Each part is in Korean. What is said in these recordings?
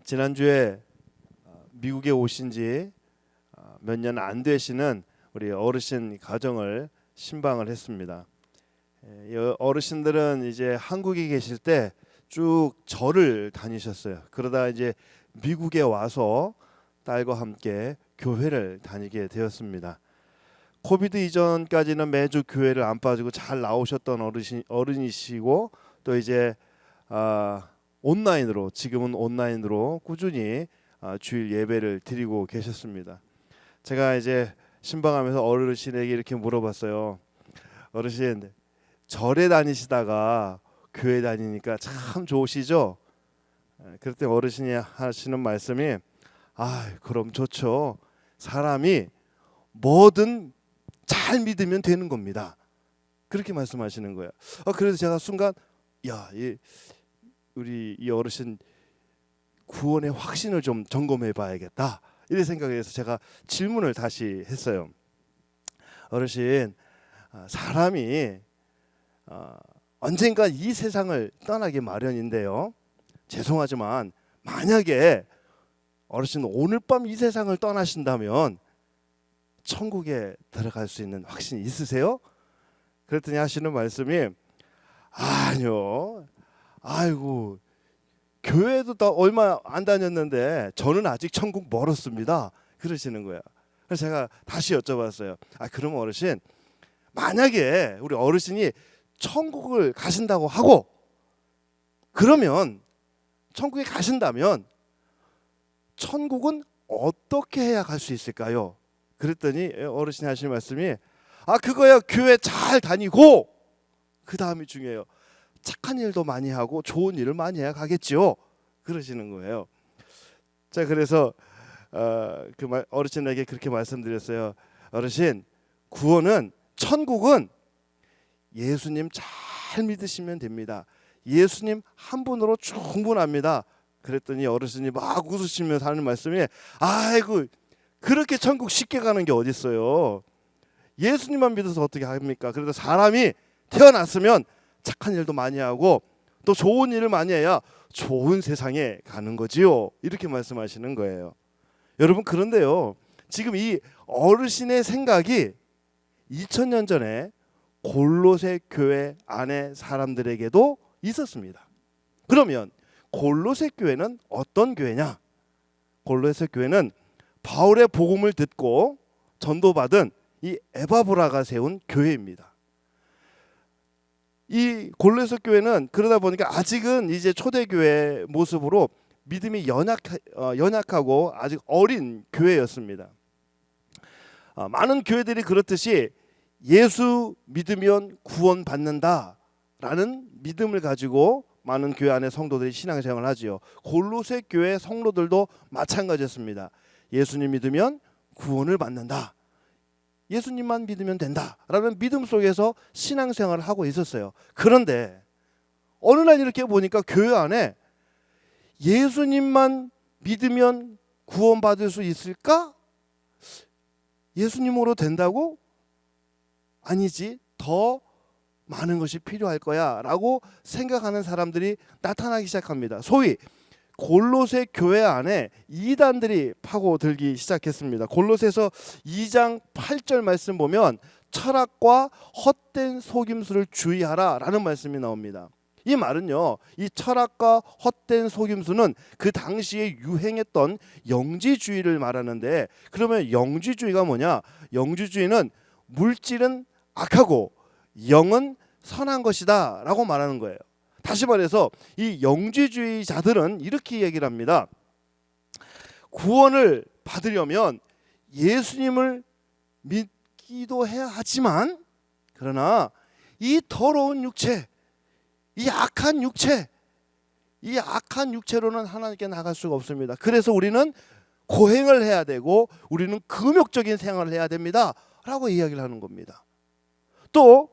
지난주에 미국에 오신 지 몇 년 안 되시는 우리 어르신 가정을 신방을 했습니다. 이 어르신들은 이제 한국에 계실 때 쭉 절을 다니셨어요. 그러다 이제 미국에 와서 딸과 함께 교회를 다니게 되었습니다. 코비드 이전까지는 매주 교회를 안 빠지고 잘 나오셨던 어른이시고 또 이제 온라인으로 지금은 온라인으로 꾸준히 주일 예배를 드리고 계셨습니다. 제가 이제 신방하면서 어르신에게 이렇게 물어봤어요. 어르신, 절에 다니시다가 교회 다니니까 참 좋으시죠? 그랬더니 어르신이 하시는 말씀이 그럼 좋죠. 사람이 뭐든 잘 믿으면 되는 겁니다. 그렇게 말씀하시는 거예요. 그래서 제가 순간 우리 이 어르신 구원의 확신을 좀 점검해 봐야겠다 이런 생각에서 제가 질문을 다시 했어요. 어르신, 사람이 언젠가 이 세상을 떠나기 마련인데요. 죄송하지만 만약에 어르신 오늘 밤 이 세상을 떠나신다면 천국에 들어갈 수 있는 확신이 있으세요? 그랬더니 하시는 말씀이 아니요. 아이고 교회도 얼마 안 다녔는데 저는 아직 천국 멀었습니다. 그러시는 거예요. 그래서 제가 다시 여쭤봤어요. 그럼 어르신, 만약에 우리 어르신이 천국을 가신다고 하고 그러면 천국에 가신다면 천국은 어떻게 해야 갈 수 있을까요? 그랬더니 어르신이 하시는 말씀이 그거야 교회 잘 다니고 그 다음이 중요해요. 착한 일도 많이 하고 좋은 일을 많이 해야 가겠지요. 그러시는 거예요. 자, 그래서 어르신에게 그렇게 말씀드렸어요. 어르신, 구원은 천국은 예수님 잘 믿으시면 됩니다. 예수님 한 분으로 충분합니다. 그랬더니 어르신이 막 웃으시면서 하는 말씀이 아이고 그렇게 천국 쉽게 가는 게 어디 있어요. 예수님만 믿어서 어떻게 합니까? 그래도 사람이 태어났으면 착한 일도 많이 하고 또 좋은 일을 많이 해야 좋은 세상에 가는 거지요. 이렇게 말씀하시는 거예요. 여러분, 그런데요, 지금 이 어르신의 생각이 2000년 전에 골로새 교회 안에 사람들에게도 있었습니다. 그러면 골로새 교회는 어떤 교회냐? 골로새 교회는 바울의 복음을 듣고 전도받은 이 에바브라가 세운 교회입니다. 이 골로새 교회는 그러다 보니까 아직은 이제 초대교회 모습으로 믿음이 연약하고 아직 어린 교회였습니다. 많은 교회들이 그렇듯이 예수 믿으면 구원받는다라는 믿음을 가지고 많은 교회 안에 성도들이 신앙생활을 하지요. 골로새 교회 성도들도 마찬가지였습니다. 예수님 믿으면 구원을 받는다. 예수님만 믿으면 된다라는 믿음 속에서 신앙생활을 하고 있었어요. 그런데 어느 날 이렇게 보니까 교회 안에 예수님만 믿으면 구원받을 수 있을까? 예수님으로 된다고? 아니지, 더 많은 것이 필요할 거야 라고 생각하는 사람들이 나타나기 시작합니다. 소위 골로새 교회 안에 이단들이 파고들기 시작했습니다. 골로새서 2장 8절 말씀 보면 철학과 헛된 속임수를 주의하라 라는 말씀이 나옵니다. 이 말은요, 이 철학과 헛된 속임수는 그 당시에 유행했던 영지주의를 말하는데, 그러면 영지주의가 뭐냐? 영지주의는 물질은 악하고 영은 선한 것이다 라고 말하는 거예요. 다시 말해서 이 영지주의자들은 이렇게 얘기를 합니다. 구원을 받으려면 예수님을 믿기도 해야 하지만, 그러나 이 더러운 육체, 이 악한 육체로는 하나님께 나갈 수가 없습니다. 그래서 우리는 고행을 해야 되고 우리는 금욕적인 생활을 해야 됩니다 라고 이야기를 하는 겁니다. 또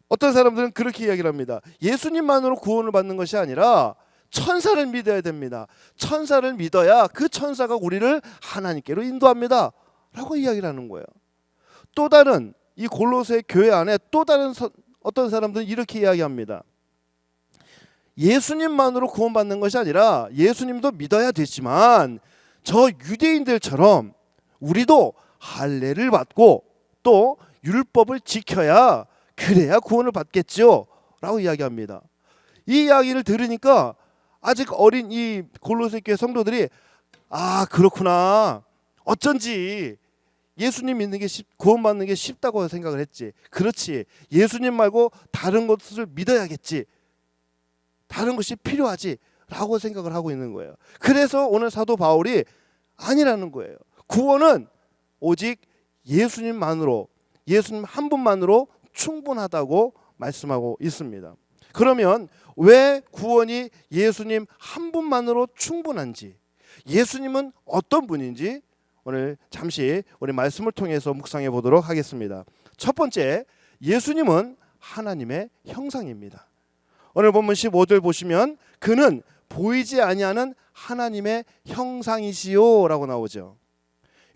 어떤 사람들은 그렇게 이야기를 합니다. 예수님만으로 구원을 받는 것이 아니라 천사를 믿어야 됩니다. 천사를 믿어야 그 천사가 우리를 하나님께로 인도합니다 라고 이야기를 하는 거예요. 또 다른 이 골로새 교회 안에 또 다른 어떤 사람들은 이렇게 이야기합니다. 예수님만으로 구원받는 것이 아니라 예수님도 믿어야 되지만 저 유대인들처럼 우리도 할례를 받고 또 율법을 지켜야 그래야 구원을 받겠죠 라고 이야기합니다. 이 이야기를 들으니까 아직 어린 이 골로새 교회 성도들이 아 그렇구나, 어쩐지 예수님 믿는 게 구원받는 게 쉽다고 생각을 했지. 그렇지, 예수님 말고 다른 것을 믿어야겠지, 다른 것이 필요하지 라고 생각을 하고 있는 거예요. 그래서 오늘 사도 바울이 아니라는 거예요. 구원은 오직 예수님만으로, 예수님 한 분만으로 충분하다고 말씀하고 있습니다. 그러면 왜 구원이 예수님 한 분만으로 충분한지, 예수님은 어떤 분인지 오늘 잠시 우리 말씀을 통해서 묵상해 보도록 하겠습니다. 첫 번째, 예수님은 하나님의 형상입니다. 오늘 본문 15절 보시면 그는 보이지 아니하는 하나님의 형상이시요 라고 나오죠.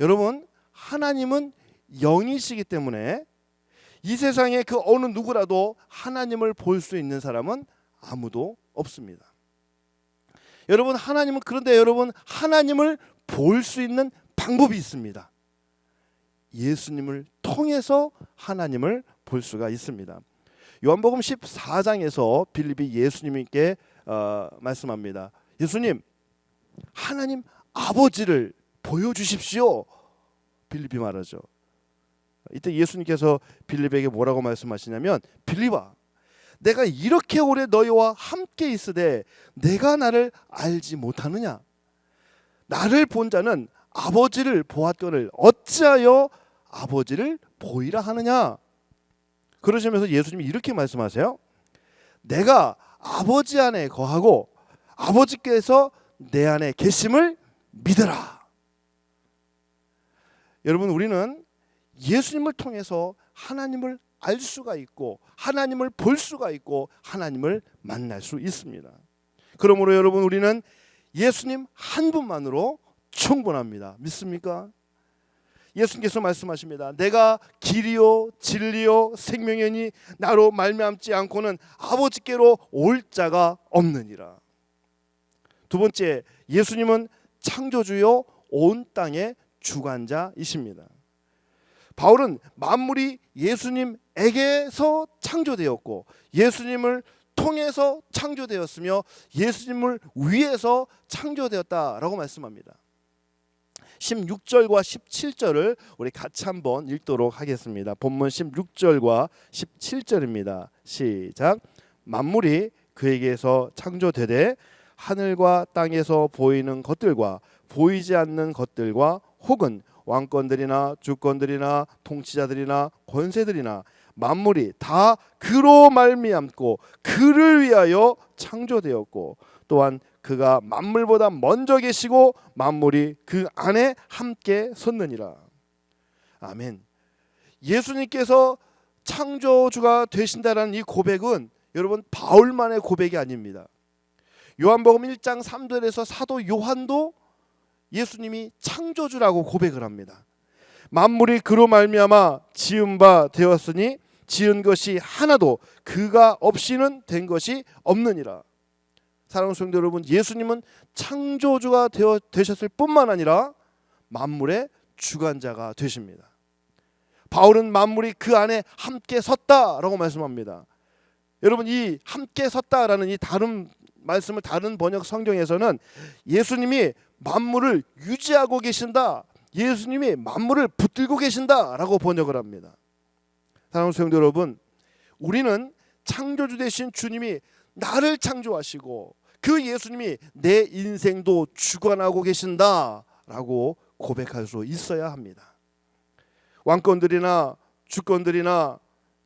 여러분, 하나님은 영이시기 때문에 이 세상에 그 어느 누구라도 하나님을 볼 수 있는 사람은 아무도 없습니다. 여러분, 하나님은, 그런데 여러분, 하나님을 볼 수 있는 방법이 있습니다. 예수님을 통해서 하나님을 볼 수가 있습니다. 요한복음 14장에서 빌립이 예수님께 말씀합니다. 예수님, 하나님 아버지를 보여주십시오. 빌립이 말하죠. 이때 예수님께서 빌립에게 뭐라고 말씀하시냐면, 빌립아, 내가 이렇게 오래 너희와 함께 있으되 내가 나를 알지 못하느냐? 나를 본 자는 아버지를 보았거늘 어찌하여 아버지를 보이라 하느냐? 그러시면서 예수님이 이렇게 말씀하세요. 내가 아버지 안에 거하고 아버지께서 내 안에 계심을 믿으라. 여러분, 우리는 예수님을 통해서 하나님을 알 수가 있고 하나님을 볼 수가 있고 하나님을 만날 수 있습니다. 그러므로 여러분, 우리는 예수님 한 분만으로 충분합니다. 믿습니까? 예수님께서 말씀하십니다. 내가 길이요 진리요 생명이니 나로 말미암지 않고는 아버지께로 올 자가 없느니라. 두 번째, 예수님은 창조주요 온 땅의 주관자이십니다. 바울은 만물이 예수님에게서 창조되었고 예수님을 통해서 창조되었으며 예수님을 위해서 창조되었다라고 말씀합니다. 16절과 17절을 우리 같이 한번 읽도록 하겠습니다. 본문 16절과 17절입니다. 시작. 만물이 그에게서 창조되되 하늘과 땅에서 보이는 것들과 보이지 않는 것들과 혹은 왕권들이나 주권들이나 통치자들이나 권세들이나 만물이 다 그로 말미암고 그를 위하여 창조되었고 또한 그가 만물보다 먼저 계시고 만물이 그 안에 함께 섰느니라. 아멘. 예수님께서 창조주가 되신다는 이 고백은 여러분 바울만의 고백이 아닙니다. 요한복음 1장 3절에서 사도 요한도 예수님이 창조주라고 고백을 합니다. 만물이 그로 말미암아 지은 바 되었으니 지은 것이 하나도 그가 없이는 된 것이 없느니라. 사랑하는 성도 여러분, 예수님은 창조주가 되셨을 뿐만 아니라 만물의 주관자가 되십니다. 바울은 만물이 그 안에 함께 섰다라고 말씀합니다. 여러분, 이 함께 섰다라는 이 다른 말씀을 다른 번역 성경에서는 예수님이 만물을 유지하고 계신다, 예수님이 만물을 붙들고 계신다라고 번역을 합니다. 사랑하는 성도 여러분, 우리는 창조주 되신 주님이 나를 창조하시고 그 예수님이 내 인생도 주관하고 계신다라고 고백할 수 있어야 합니다. 왕권들이나 주권들이나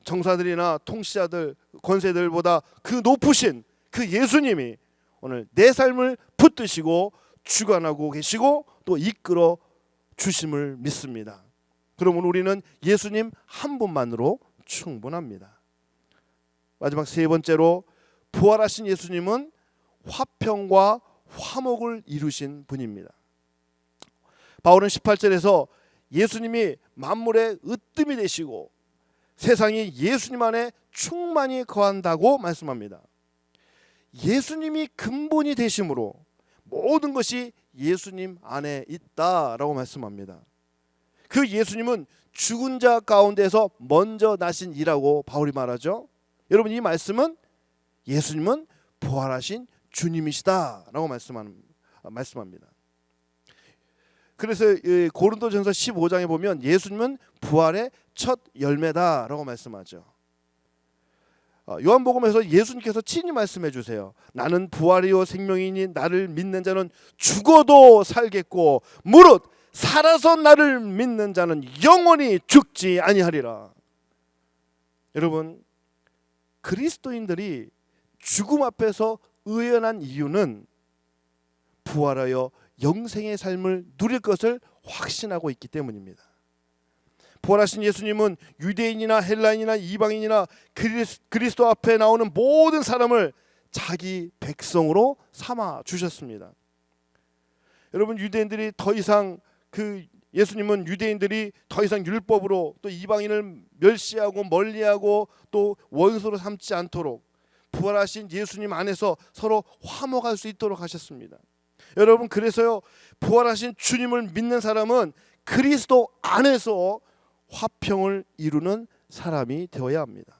정사들이나 통치자들, 권세들보다 그 높으신 그 예수님이 오늘 내 삶을 붙드시고 주관하고 계시고 또 이끌어 주심을 믿습니다. 그러면 우리는 예수님 한 분만으로 충분합니다. 마지막 세 번째로, 부활하신 예수님은 화평과 화목을 이루신 분입니다. 바울은 18절에서 예수님이 만물의 으뜸이 되시고 세상이 예수님 안에 충만히 거한다고 말씀합니다. 예수님이 근본이 되심으로 모든 것이 예수님 안에 있다라고 말씀합니다. 그 예수님은 죽은 자 가운데서 먼저 나신 이라고 바울이 말하죠. 여러분, 이 말씀은 예수님은 부활하신 주님이시다라고 말씀합니다. 그래서 고린도전서 15장에 보면 예수님은 부활의 첫 열매다라고 말씀하죠. 요한복음에서 예수님께서 친히 말씀해 주세요. 나는 부활이요 생명이니 나를 믿는 자는 죽어도 살겠고 무릇 살아서 나를 믿는 자는 영원히 죽지 아니하리라. 여러분, 그리스도인들이 죽음 앞에서 의연한 이유는 부활하여 영생의 삶을 누릴 것을 확신하고 있기 때문입니다. 부활하신 예수님은 유대인이나 헬라인이나 이방인이나 그리스도 앞에 나오는 모든 사람을 자기 백성으로 삼아 주셨습니다. 여러분, 유대인들이 더 이상 예수님은 유대인들이 더 이상 율법으로 또 이방인을 멸시하고 멀리하고 또 원수로 삼지 않도록 부활하신 예수님 안에서 서로 화목할 수 있도록 하셨습니다. 여러분, 그래서요, 부활하신 주님을 믿는 사람은 그리스도 안에서 화평을 이루는 사람이 되어야 합니다.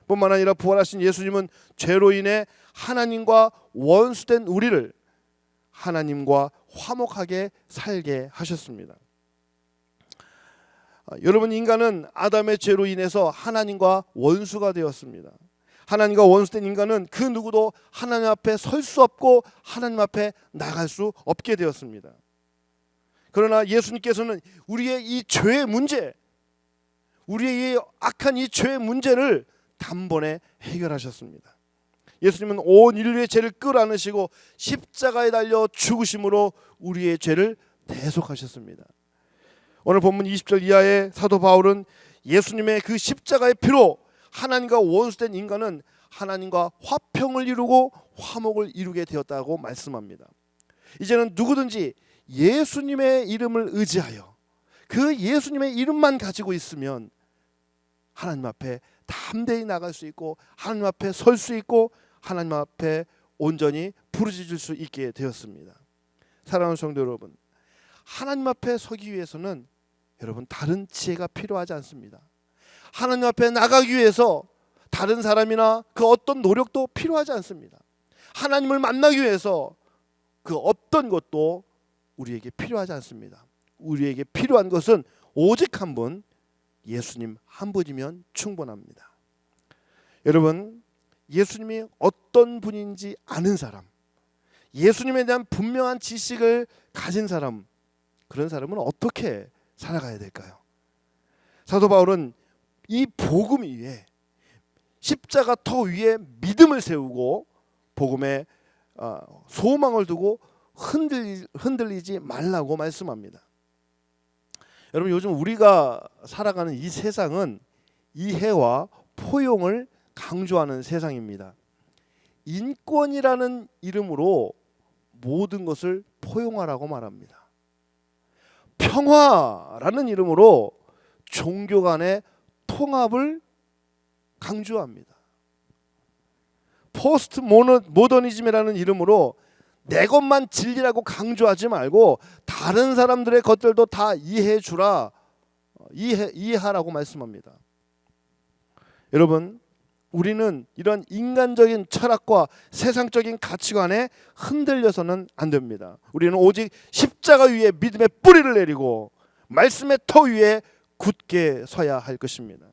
뿐만 아니라 부활하신 예수님은 죄로 인해 하나님과 원수된 우리를 하나님과 화목하게 살게 하셨습니다. 여러분, 인간은 아담의 죄로 인해서 하나님과 원수가 되었습니다. 하나님과 원수된 인간은 그 누구도 하나님 앞에 설 수 없고 하나님 앞에 나갈 수 없게 되었습니다. 그러나 예수님께서는 우리의 이 죄의 문제, 우리의 이 악한 이 죄의 문제를 단번에 해결하셨습니다. 예수님은 온 인류의 죄를 끌어안으시고 십자가에 달려 죽으심으로 우리의 죄를 대속하셨습니다. 오늘 본문 20절 이하의 사도 바울은 예수님의 그 십자가의 피로 하나님과 원수된 인간은 하나님과 화평을 이루고 화목을 이루게 되었다고 말씀합니다. 이제는 누구든지 예수님의 이름을 의지하여 그 예수님의 이름만 가지고 있으면 하나님 앞에 담대히 나갈 수 있고 하나님 앞에 설 수 있고 하나님 앞에 온전히 부르짖을 수 있게 되었습니다. 사랑하는 성도 여러분, 하나님 앞에 서기 위해서는 여러분 다른 지혜가 필요하지 않습니다. 하나님 앞에 나가기 위해서 다른 사람이나 그 어떤 노력도 필요하지 않습니다. 하나님을 만나기 위해서 그 어떤 것도 우리에게 필요하지 않습니다. 우리에게 필요한 것은 오직 한 분, 예수님 한 분이면 충분합니다. 여러분, 예수님이 어떤 분인지 아는 사람, 예수님에 대한 분명한 지식을 가진 사람, 그런 사람은 어떻게 살아가야 될까요? 사도 바울은 이 복음 위에 십자가 터 위에 믿음을 세우고 복음에 소망을 두고 흔들리지 말라고 말씀합니다. 여러분, 요즘 우리가 살아가는 이 세상은 이해와 포용을 강조하는 세상입니다. 인권이라는 이름으로 모든 것을 포용하라고 말합니다. 평화라는 이름으로 종교 간의 통합을 강조합니다. 포스트 모더니즘이라는 이름으로 내 것만 진리라고 강조하지 말고 다른 사람들의 것들도 다 이해해 주라, 이해하라고 말씀합니다. 여러분, 우리는 이런 인간적인 철학과 세상적인 가치관에 흔들려서는 안 됩니다. 우리는 오직 십자가 위에 믿음의 뿌리를 내리고 말씀의 터 위에 굳게 서야 할 것입니다.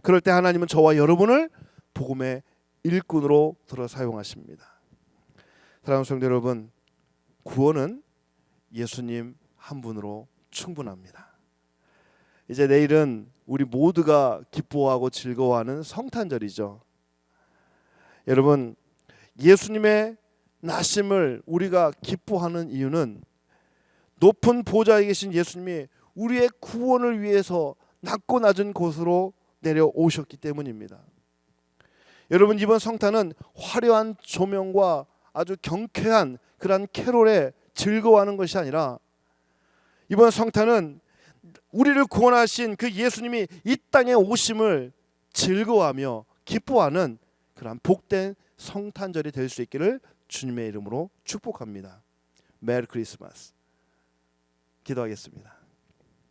그럴 때 하나님은 저와 여러분을 복음의 일꾼으로 들어 사용하십니다. 사랑하는 성도 여러분, 구원은 예수님 한 분으로 충분합니다. 이제 내일은 우리 모두가 기뻐하고 즐거워하는 성탄절이죠. 여러분, 예수님의 나심을 우리가 기뻐하는 이유는 높은 보좌에 계신 예수님이 우리의 구원을 위해서 낮고 낮은 곳으로 내려오셨기 때문입니다. 여러분, 이번 성탄은 화려한 조명과 아주 경쾌한 그런 캐롤에 즐거워하는 것이 아니라 이번 성탄은 우리를 구원하신 그 예수님이 이 땅에 오심을 즐거워하며 기뻐하는 그런 복된 성탄절이 될 수 있기를 주님의 이름으로 축복합니다. 메리 크리스마스. 기도하겠습니다.